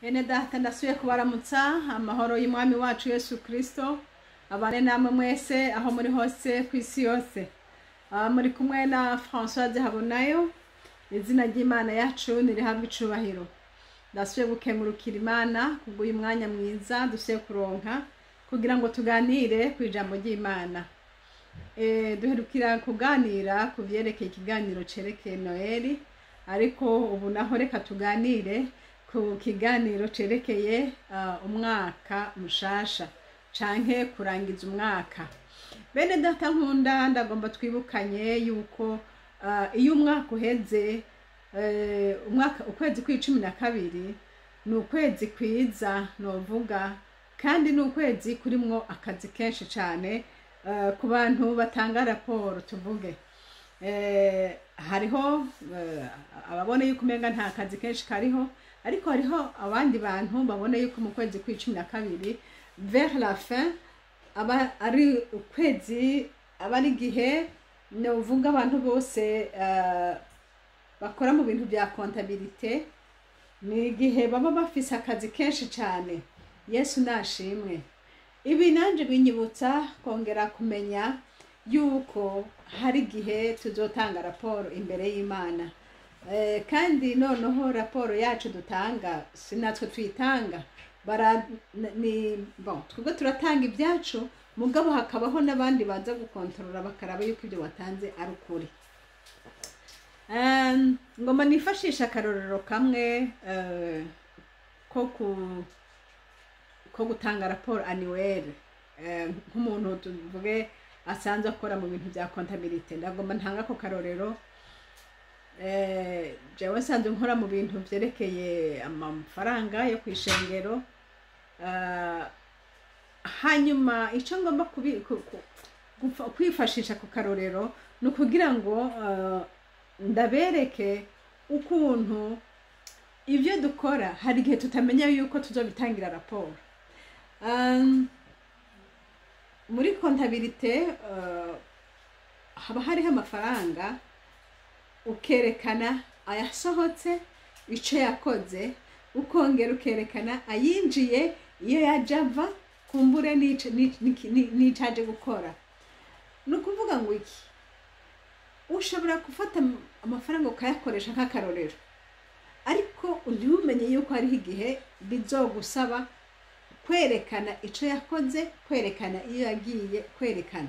Ene data ndasuye kubaramutsa amahoro y'umwami wacu Yesu Kristo abane namwe mwese aho muri hose kw'isi yose. Muri kumwe na Françoise Habonayo, izina ry'Imana yacu nirihabwa icubahiro. Ndasuye gukengurukira Imana kubw'uyu mwanya mwiza dusuye kuronka kugira ngo tuganire ku ijambo ry'Imana. Duherukira kuganira ku vyerekeye ikiganiro cerekeye Noeli, ariko ubu naho reka tuganire ku kiganiro cerekeye umwaka mushasha canke kurangiza umwaka. Bene data nkunda, ndagomba twibukanye yuko iyo umwaka uheze, ukwezi kwa12 ni ukwezi kwiza novuga, kandi ni ukwezi kurimwo akazi kenshi cane ku bantu batanga raporo. Tuvuge hariho ababona yuko umenga nta kazi kenshi kariho, ariko hariho abandi bantu babona yuko mu kwezi kwa12 vers la fin aba ari ukwezi, aba ari igihe novuga abantu bose bakora mu bintu bya comptabilité, ni igihe baba bafise akazi kenshi cane. Yesu nashimwe. Ibi nanje binyibutsa kongera kumenya yuko hari igihe tuzotanga raporo imbere y'Imana, kandi noneho raporo yacu dutanga sinatwe tuyitanga, twebwe turatanga ibyacu, mugabo hakabaho n'abandi baza gukontorora bakaraba yuko ibyo watanze ari ukuri. Ngoma nifashisha akarorero kamwe ko gutanga raporo annuelle, nk'umuntu tuvuge asanzwe akora mu bintu bya comptabilité. Ndagomba ntanga ko karorero. Jewe nsanzwe nkora mu bintu vyerekeye amafaranga yo kwishengero. Hanyuma ico ngomba kwifashisha ku karorero ni ukugira ngo ndabereke ukuntu ivyo dukora hari igihe tutamenya yuko tuzobitangira raporo. Muri comptabilité haba hariho amafaranga ukerekana ayasohotse, ico yakoze, ukongera ukerekana ayinjiye, iyo yajava, kumbure n'icaje gukora. Nukuvuga ngo iki, ushobora gufata amafaranga ukayakoresha nk'akarorero, ariko ntiumenye yuko hariho igihe bizogusaba kwerekana ico yakoze, kwerekana iyo yagiye, kwerekana.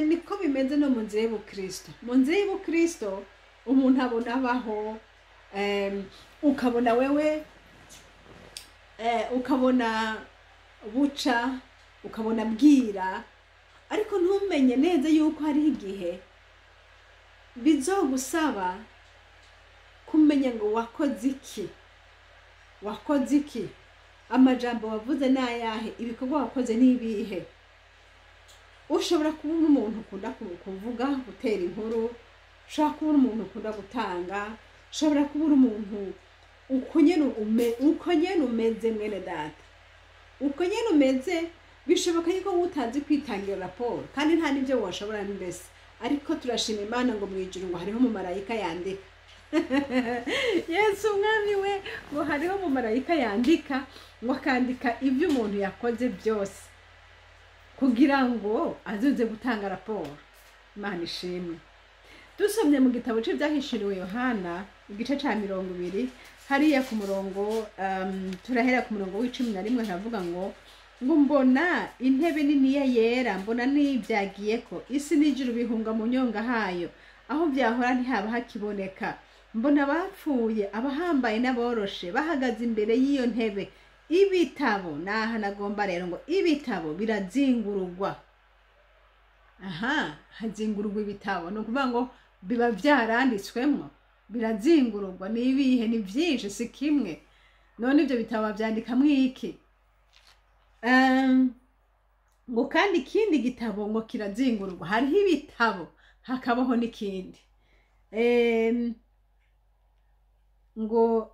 Niko bimeze no mu nzira y'ubukristo. Mu nzira y'ubukristo umuntu abona abaho, ukabona wewe, ukabona buca, ukabona bwira, ariko ntumenye neza yuko hariho igihe bizogusaba kumenya ngo wakoze iki, wakoze iki, amajambo wavuze n'ayahe, ibikorwa wakoze n'ibihe. Ushobora kuba umuntu ukunda kuvuga, gutera inkuru, ushobora kuba umuntu ukunda gutanga, ushobora kuba umuntu uko nyene umeze mwene data, uko nyene umeze. Bishoboka yuko utazi kwitangira raporo, kandi nta n'ibyo washobora mbese, ariko turashima Imana ngo mwijuru ngo hariho mu marayika yandika. Yesu umwami we, ngo hariho mu marayika yandika, ngo akandika ibyo umuntu yakoze byose kugira ngo azuze gutanga raporo. Imana ishimwe. Dusomye mu gitabo cy'ibyahishuriwe Yohana igice ca 20 hariya ku murongo, turahera ku murongo w'11, haravuga ngo mbona intebe niniya yera, mbona n'ibyagiyeko, isi n'ijuru bihunga mu nyonga hayo, aho byahora ntihaba hakiboneka. Mbona bapfuye, abahambaye n'aboroshe bahagaze imbere y'iyo ntebe. Ibitabo, naha nagomba rero ngo ibitabo birazingurugwa. Hazingurugwa ibitabo, no kuvuga ngo biba vyaranditswemo, birazingurugwa. Nibihe? Ni vyinshi, si kimwe. None ivyo bitabo bavyandikamwo iki? Ngo kandi ikindi gitabo ngo kirazingurugwa. Hariho ibitabo hakabaho n'ikindi. Ngo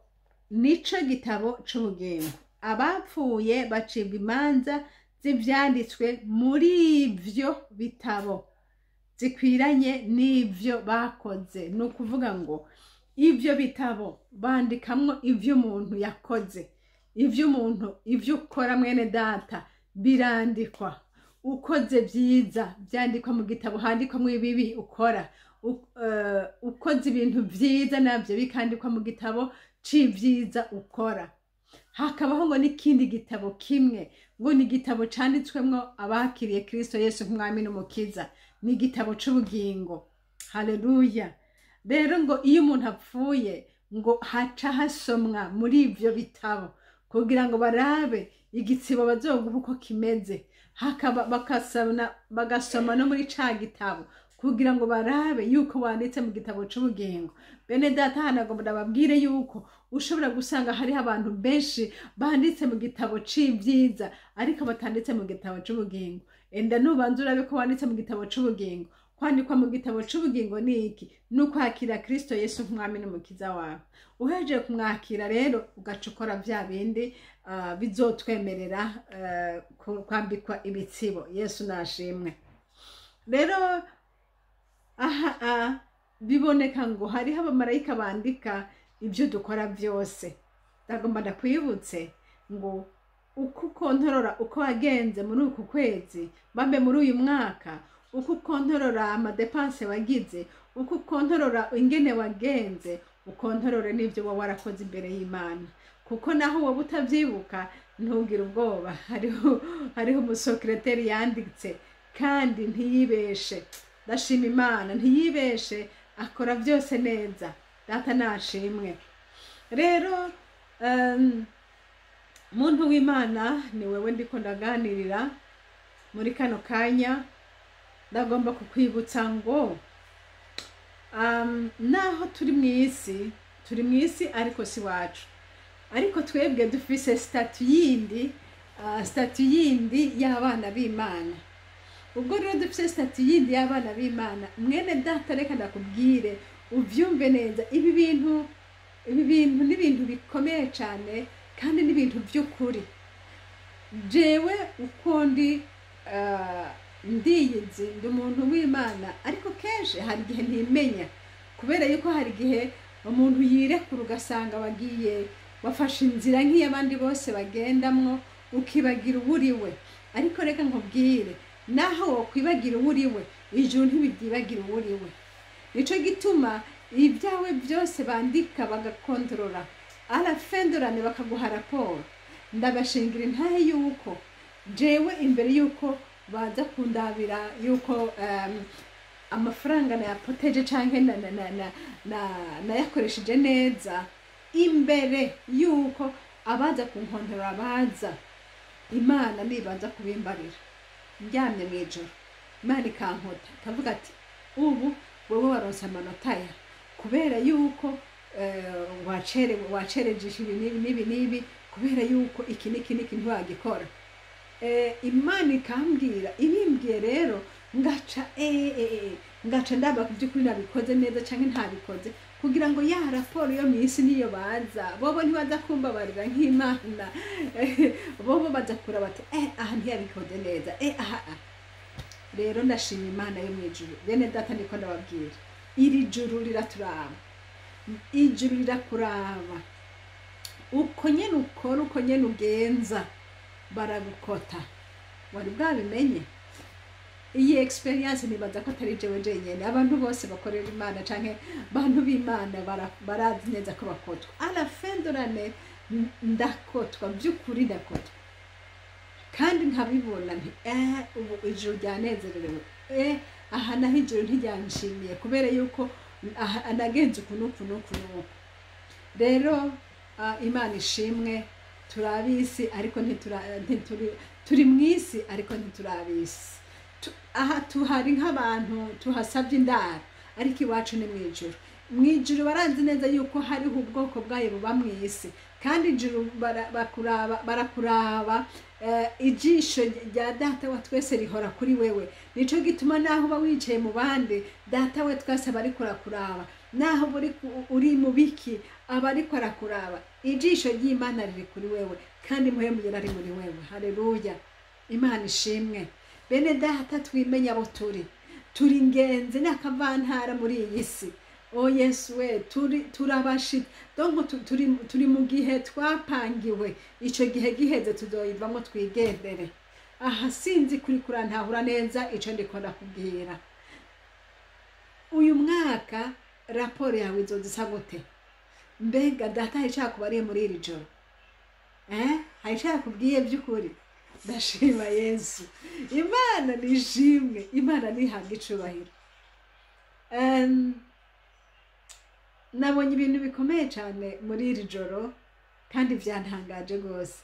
nico gitabo c'ubugingo, abapfuye bacibwa imanza z'ivyanditswe muri ivyo bitabo zikwiranye n'ivyo bakoze. No kuvuga ngo ivyo bitabo bandikamwo ivyo umuntu yakoze, ivyo ukora mwene data birandikwa. Ukoze vyiza vyandikwa mu gitabo, handikwamwo ibibi ukora. Ukoze ibintu vyiza navyo bikandikwa mu gitabo c'ivyiza ukora. Hakabaho ngo n'ikindi gitabo kimwe, ngo ni igitabo canditswemwo abakiriye Kristo Yesu nk'umwami n'umukiza, ni igitabo c'ubugingo. Haleluya. Rero ngo iyo umuntu apfuye ngo haca hasomwa muri ivyo bitabo kugira ngo barabe igitsibo bazoguha uko kimeze, hakaba bagasoma no muri ca gitabo kugira ngo barabe yuko wanditse mu gitabo c'ubugingo. Bene data, hanagomba ndababwire yuko ushobora gusanga hariho abantu benshi banditse mu gitabo c'ivyiza ariko batanditse mu gitabo c'ubugingo. Enda nubanza urabe ko wanditse mu gitabo c'ubugingo. Kwandikwa mu gitabo c'ubugingo ni iki? Nukwakira Kristo Yesu nk'umwami n'umukiza wawe. Uhejeje kumwakira rero ugaca ukora vya bindi bizotwemerera kwambikwa ibitsibo. Yesu nashimwe. Rero biboneka ngo hariho abamarayika bandika ibyo dukora byose. Ndagomba ndakwibutse ngo uko ukontorora uko wagenze muri uku kwezi, bambe muri uyu mwaka, uko ukontorora amadepanse wagize, uko ukontorora ingene wagenze, ukontorore n'ibyo wowe warakoze imbere y'Imana. Kuko naho wowe utavyibuka ntugire ubwoba, hariho umusekreteri yanditse kandi ntiyibeshe. Ndashima Imana, ntiyibeshe, akora byose neza. Data nashimwe. Rero muntu w'Imana, ni wewe ndiko ndaganirira muri kano kanya. Ndagomba kukwibutsa ngo naho turi mw'isi ariko si wacu. Ariko twebwe dufise statu yindi y'abana b'Imana. Ubwo rero dufise statu yindi y'abana b'Imana, mwene data reka ndakubwire uvyumve neza. Ibi bintu ni ibintu bikomeye cyane kandi ni ibintu by'ukuri. Jewe uko ndiyizi ndi umuntu w'Imana, ariko kenshi hari igihe ntimenya, kubera yuko hari igihe umuntu yirekura ugasanga wafashe inzira nk'iy'abandi bose bagendamwo, ukibagira uwuriwe. Ariko reka nkubwire, naho wokwibagira uwuriwe, ijuru ntibiryibagira uwuriwe. Nico gituma ibyawe byose bandika bagakontorora, arafendorane bakaguha raporo. Ndabashingira intahe yuko jewe imbere yuko baza kundabira yuko amafaranga nayapoteje canke nayakoresheje neza, imbere yuko abaza kunkontorora baza, Imana nibanza kubimbarira. Ndyamye mw'ijoro, Imana ikankota ikavuga ati ubu wowe waronse amanota ya, kubera yuko wacereje ibi n'ibi, kubera yuko iki ntiwagikora. Imana ikambwira, ibimbwiye rero ngaca ndaba by'ukuri nabikoze neza canke ntabikoze, kugira ngo ya raporo yo mw'isi niyo baza, bobo ntibaza kumbabarira nk'Imana. Bobo baza kura bati aha ntiyabikoze neza, aha. Rero ndashima Imana yo mw'ijuru. Bene data, ndiko ndababwira, iri juru riraturaba, ijuru rirakuraba. Uko nyene ukora, uko nyene ugenza, baragukota. Wari bwabimenye? Iyi experience nibaza ko atari jewe jenyene, abantu bose bakorera Imana canke bantu b'Imana barazi neza ko bakotwa. Arafendorane ndakotwa, by'ukuri ndakotwa, kandi nkabibona nti ubu ijuru ryanezerewe. Aha naho ijuru ntiryanshimiye, kubera yuko anagenze uku. Rero Imana ishimwe. Turabisi ariko turi mw'isi ariko ntiturabisi. Aha tuhari nk'abantu tuhasabye indaro, ariko iwacu ni mw'ijuru. Mw'ijuru baranzi neza yuko hariho ubwoko bwayo buba mw'isi, kandi ijuru barakuraba. Ijisho rya Data wa twese rihora kuri wewe. Nico gituma naho uba wicaye mu bandi, Data we twese aba ariko arakuraba. Naho uri mu biki, aba ariko arakuraba. Ijisho ry'Imana riri kuri wewe, kandi muhemu yera ari muri wewe. Haleluya. Imana ishimwe. Bene data, twimenya abo turi ingenzi n'akavantara muri iyi si. oh yesu we turabashitse donc turi mu gihe twapangiwe, ico gihe giheze tuzoyivamo twigendere. Aha sinzi kuri kurantahura neza ico ndiko ndakubwira. Uyu mwaka raporo yawe izozisa gute? Mbega data hicara kubariye muri iri joro, hicara kubwiye by'ukuri? Ndashima Yesu, Imana nishimwe, Imana nihabwa icubahiro. Nabonye ibintu bikomeye cyane muri iri joro kandi byantangaje rwose.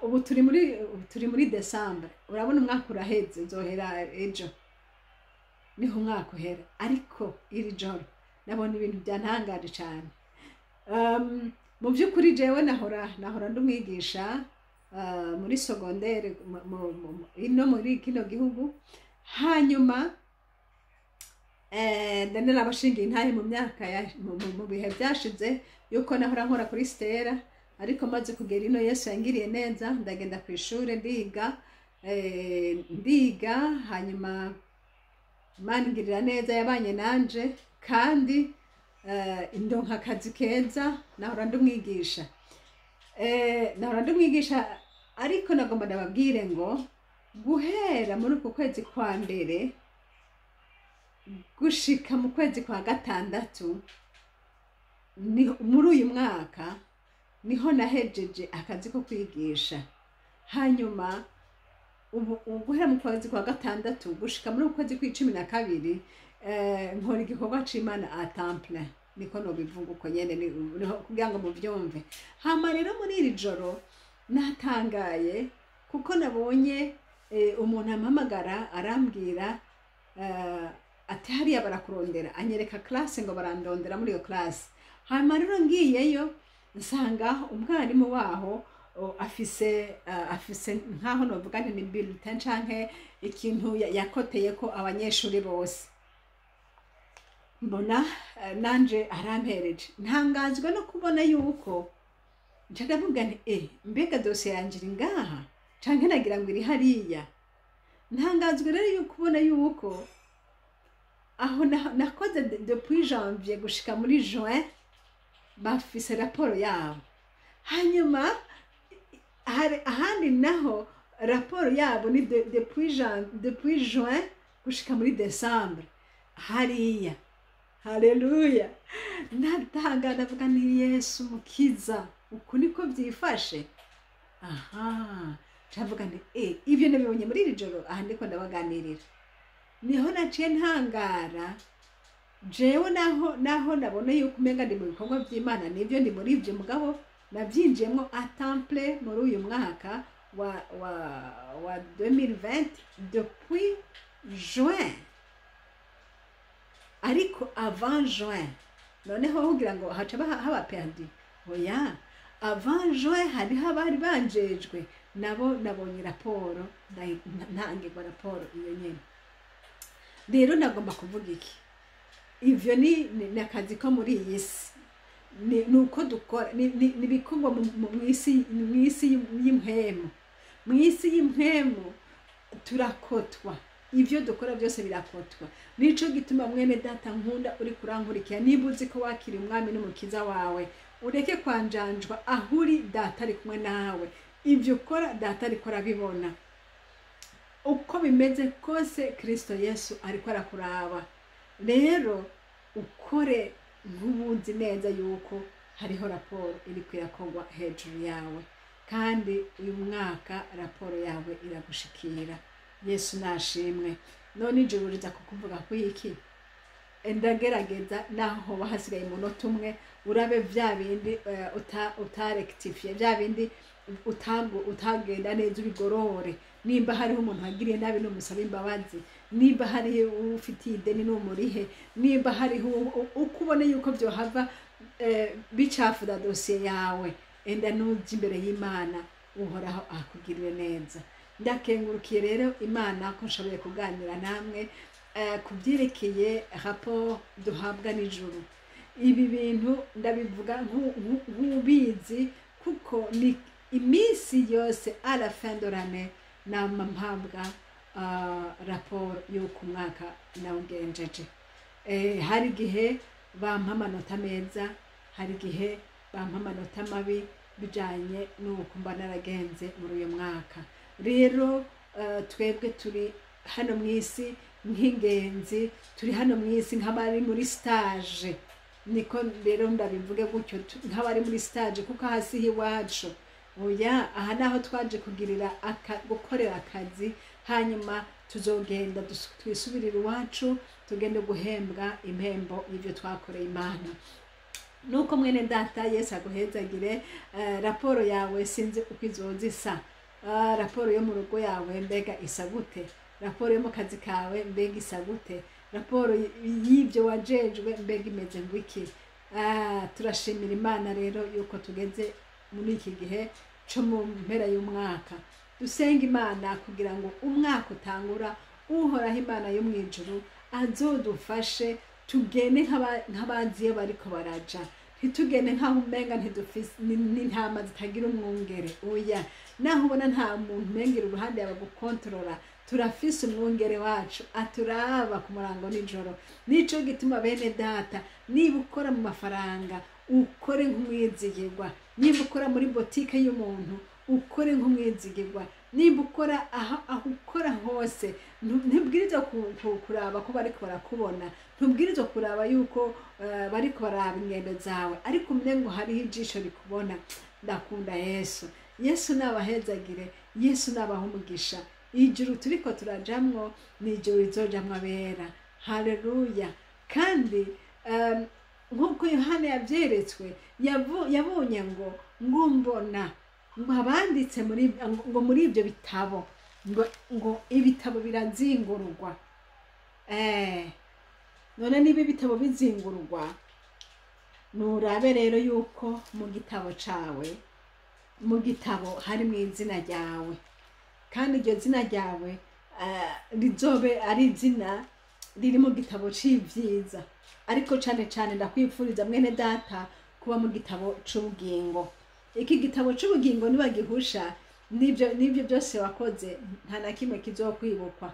Ubu turi muri December, urabona umwaka uraheze, uzohera ejo niho umwaka uhera, ariko iri joro nabonye ibintu byantangaje cyane. Mu by'ukuri jewe nahora ndumwigisha muri secondaire ino muri kino gihugu, hanyuma ndane nabashingiye intahe mu myaka mu bihe byashize yuko nahora nkora kuri Stella, ariko maze kugera ino Yesu yangiriye neza, ndagenda ku ishuri ndiga, hanyuma Imana ingirira neza, yabanye nanje kandi indonka akazi keza, nahora ndumwigisha. Ariko nagomba ndababwire ngo guhera muri uko kwezi kwa mbere gushika mu kwezi kwa gatandatu muri uyu mwaka niho nahejeje akazi ko kwigisha. Hanyuma guhera mu kwezi kwa gatandatu gushika muri uko kwezi kwa12 nkora igikorwa c'Imana a temps plein, niko no bivuga uko nyene kugira ngo muvyumve. Hama rero muri iri joro natangaye kuko nabonye umuntu ampamagara arambwira ati hariya barakurondera, anyereka classe ngo barandondera muri iyo classe. Hama rero ngiyeyo nsanga umwarimu waho afise nkaho novuga nti ni bulletin canke ikintu yakoteye ko abanyeshuri bose. Mbona nanje arampereje, ntangazwe no kubona yuko ndavuga nti mbega dosiye yanje iri ngaha canke nagira ngo iri hariya. Ntangazwe rero yuko kubona yuko aho nakoze depuis janvier gushika muri juin bafise raporo yabo, hanyuma ahandi naho raporo yabo ni depuis juin gushika muri December hariya. Haleluya, natanga ndavuga ni Yesu mukiza, uko niko byifashe. Ndavuga nti ivyo nabibonye muri iri joro, aha ndiko ndabaganirira. Niho naciye ntangara jewe naho nabone yuko umenga ndi mu bikorwa by'Imana, nivyo ndi muri ivyo, mugabo nabyinjiyemo a temps plein muri uyu mwaka wa 2020 depuis juin. Ariko avant juin noneho kugira ngo haca haba perdu, oya, avant juin hariho abari banjejwe, nabo nabonye raporo, ntangirwa raporo iyo nyene. Rero nagomba kuvuga iki? Ivyo ni akazi ko muri iyi si, nuko dukora, ni bikorwa mw'isi y'impwemu. Mw'isi y'impwemu turakotwa, ivyo dukora byose birakotwa. Nico gituma mwene data nkunda uri kurankurikira, niba uzi ko wakiri umwami n'umukiza wawe, ureke kwanjanjwa, ahuri data ari kumwe nawe, ivyo ukora data ariko arabibona. Uko bimeze kose Kristo Yesu ariko arakuraba. Rero ukore nk'ubuzi neza yuko hariho raporo iri kwirakorwa hejuru yawe, kandi uyu mwaka raporo yawe iragushikira. Yesu nashimwe. None ijuru riza kukuvuga ko iki? Ndagerageza naho bahasigaye umunota umwe urabe vya bindi utarectifie, vya bindi utagenda neza ubigorore. Nimba hariho umuntu wagiriye nabi n'umusaba imbabazi, nimba hari ufitiye ideni n'umurihe, nimba hariho ukubone yuko byohava bicafuza dosiye yawe, enda nuji imbere y'Imana, uhoraho akugirire neza. Ndakengurukiye rero Imana ko nshoboye kuganira namwe kubyerekeye rapport duhabwa n'ijuru. Ibi bintu ndabivuga nk'ubizi kuko ni iminsi yose à la fin de l'année nama mpabwa rapport y'uko umwaka nawugenjeje. Hari igihe bampa amanota meza, hari igihe bampa amanota mabi bijanye n'uko mba naragenze muri uyu mwaka. Rero twebwe turi hano mu isi nk'ingenzi, turi hano mu isi nk'abari muri stage, niko rero ndabivuge gutyo, nk'abari muri stage, kuko hasi iwacu oya, aha naho twaje kugirira gukorera akazi, hanyuma tuzogenda twisubirira iwacu, tugende guhembwa impembo y'ibyo twakoreye Imana. Nuko mwene data, Yesu aguhezagire. Raporo yawe sinzi uko izoza isa, raporo yo mu rugo yawe mbega isa gute, raporo yo mu kazi kawe mbega isa gute, raporo y'ibyo wajejwe mbega imeze ngwiki. Turashimira Imana rero yuko tugeze muri iki gihe cyo mu mpera y'umwaka. Dusenga Imana kugira ngo umwaka utangura, uhoraho Imana yo mu ijuru azodufashe tugende nk'abaziye bariko baraja, ntitugende nk'aho umenga ntidufise n'intama zitagira umwungere. Oya, naho ubona nta muntu umengera uruhande yawe gukontorora, turafise umwungere wacu aturaba ku murango nijoro. Nico gituma bene data, niba ukora mu mafaranga ukore nk'umwizigirwa, niba ukora muri botike y'umuntu ukore nk'umwizigirwa, niba ukora aho ukora hose ntubwirizwa kuraba ko bariko barakubona, ntubwirizwa kuraba yuko bariko baraba ingendo zawe, ariko umwe ngo hariho ijisho rikubona. Ndakunda Yesu. Yesu nabahezagire, Yesu nabaha umugisha. Ijuru turiko turajamwo ni ijuru rizojamwo abera. Haleluya. Kandi nk'uko Yohana yavyeretswe, yabonye ngo mbona ngo abanditse muri ibyo bitabo ngo ibitabo birazingururwa. None niba ibitabo bizingururwa, nurabe rero yuko mu gitabo cawe, mu gitabo hari mu izina ryawe, kandi iryo zina ryawe rizobe ari izina riri mu gitabo c'ivyiza. Ariko cane cane ndakwifuriza mwene data kuba mu gitabo c'ubugingo. Iki gitabo c'ubugingo nibagihusha n'ibyo byose wakoze, nta na kimwe kizokwibukwa,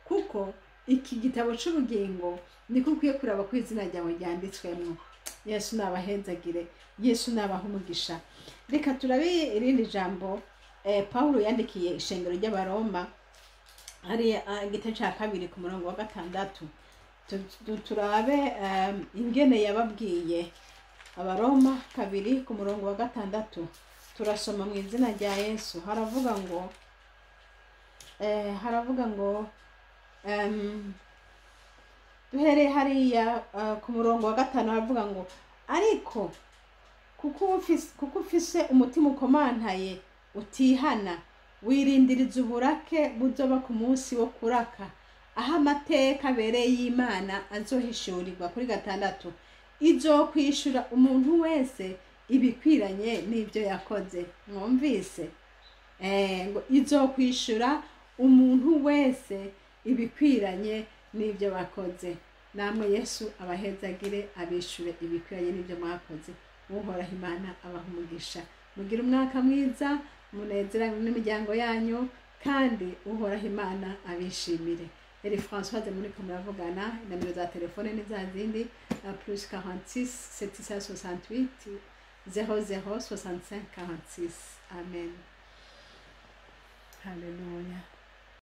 kuko iki gitabo c'ubugingo niko ukwiye kuraba ko izina ryawe ryanditswemwo. Yesu nabahezagire, Yesu nabaha umugisha. Reka turabe irindi jambo Paulo yandikiye ishengero ry'Abaroma, hari igitabo ca 2 ku murongo wa 6. Turabe ingene yababwiye. Abaroma 2 ku murongo wa 6, turasoma mu izina rya Yesu. Haravuga ngo duhere hariya ku murongo wa 5, haravuga ngo ariko kuko ufise umutima ukomantaye utihana, wirindiriza uburake buzoba ku munsi wo kuraka, aho amateka abereye y'Imana azohishurirwa. Kuri 6, izokwishura umuntu wese ibikwiranye n'ibyo yakoze. Mwumvise? Ngo izokwishura umuntu wese ibikwiranye n'ibyo bakoze. Namwe Yesu abahezagire, abishure ibikwiranye n'ibyo mwakoze. Uhoraho Imana abaha umugisha. Mugire umwaka mwiza, munezerane n'imiryango yanyu, kandi uhoraho Imana abishimire. Eri Françoise muriko muravugana, nomero za telefone ni za zindi +46 768 00 65 46. Amen. Haleluya.